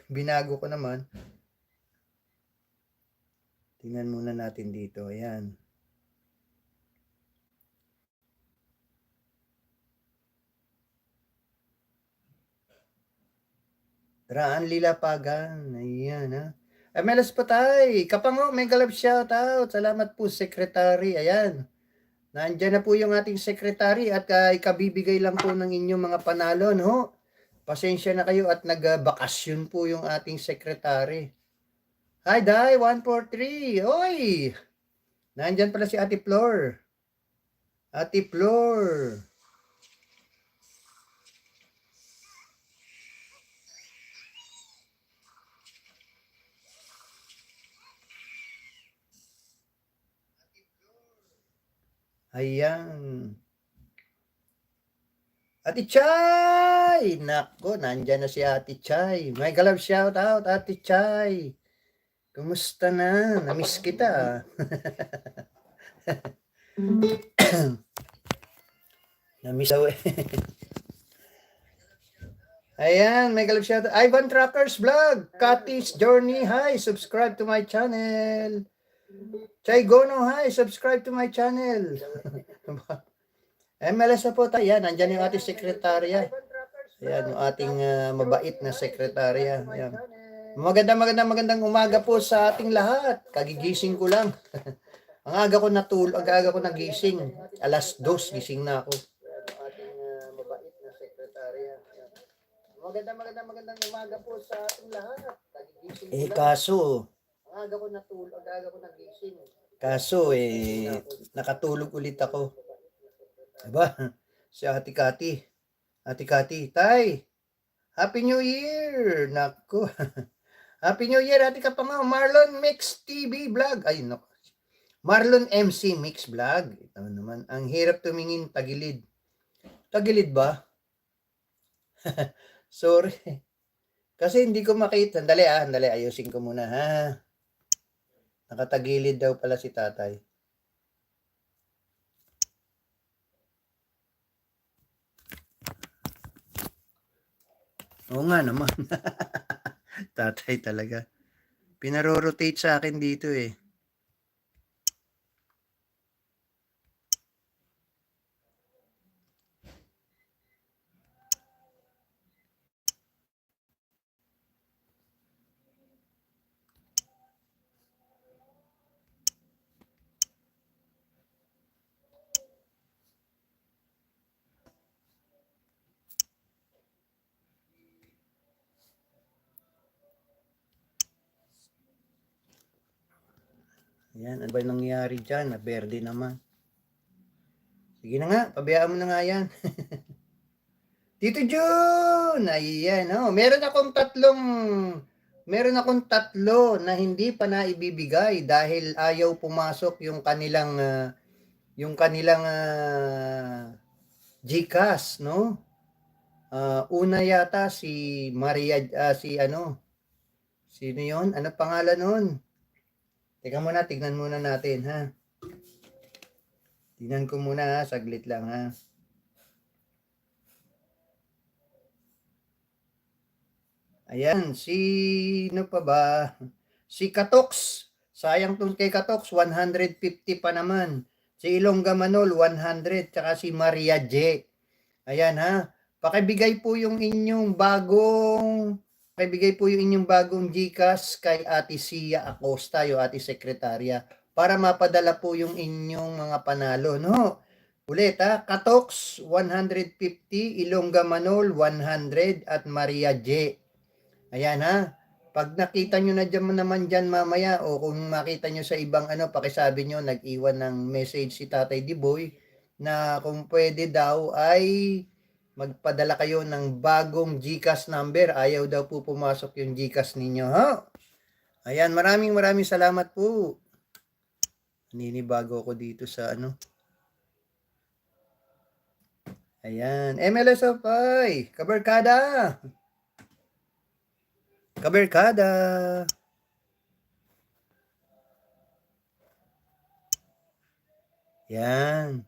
binago ko naman. Tingnan muna natin dito. Ayan. Raan Lilapagan. Ayan, ha. Melas Patay. Kapango, may galap shoutout. Salamat po, Secretary. Ayan. Nandiyan na po yung ating Secretary at ikabibigay lang po ng inyong mga panalo, no? Pasensya na kayo at nagbakasyon po yung ating Secretary. Hi, Day, 143. Oy! Nandiyan pala si Ate Flor. Ate Flor. Ayan. Ate Chay! Nako, nandyan na si Ate Chay. May galap shout out, Ate Chay. Kumusta na? Namiss kita. Namiss daw eh. Ayan, may galap shout out. Ivan Truckers Vlog. Katis Journey, hi. Subscribe to my channel. Chay Gono, hi. Subscribe to my channel. MLS po tayo. Yan, nandyan yung ating sekretarya. Ayan, yung ating mabait na sekretarya. Ayan. Magandang umaga po sa ating lahat. Kagigising ko lang. Ang aga ko nagising. 2:00 gising na ako. Ating mabait na sekretarya. Magandang umaga po sa ating lahat. Kagigising ko lang. Kaso, ang aga ko nagising. Kaso nakatulog ulit ako. Diba? Si Ate Kati, Tay, Happy New Year! Nako. Happy New Year, Ate Kapama. Marlon Mix TV Vlog. Ay, nako. Marlon MC Mix Vlog. Ito naman. Ang hirap tumingin, tagilid. Tagilid ba? Sorry. Kasi hindi ko makita. Andali, ayusin ko muna, ha. Nakatagilid daw pala si tatay. Oo nga naman. Tatay talaga. Pinaro-rotate sa akin dito eh. Ayan, ano ba nangyari dyan? Berde naman. Sige na nga, pabayaan mo na nga yan. Tito Jun! Ayan, oh. Meron akong tatlo na hindi pa naibibigay dahil ayaw pumasok yung kanilang GCash, no? Una yata si Maria, sino yon? Ano pangalan nun? Teka muna, tignan muna natin, ha? Tignan ko muna, ha? Saglit lang, ha? Ayan, sino pa ba? Si Katox. Sayang tong kay Katox, 150 pa naman. Si Ilongga Manol, 100. Tsaka si Maria J. Ayan, ha? Pakibigay po yung inyong bagong GCash kay Ate Sia Acosta, yung Ate Sekretarya, para mapadala po yung inyong mga panalo, no? Ulit, ha? Katox, 150, Ilongga Manol, 100, at Maria J. Ayan, ha? Pag nakita nyo na naman dyan mamaya, o kung makita nyo sa ibang pakisabi nyo, nag-iwan ng message si Tatay Diboy, na kung pwede daw ay magpadala kayo ng bagong GCash number. Ayaw daw po pumasok yung GCash ninyo, ha? Ayan, maraming salamat po. Ninibago ako dito sa Ayan, MLS of ay, Kabarkada. Yan.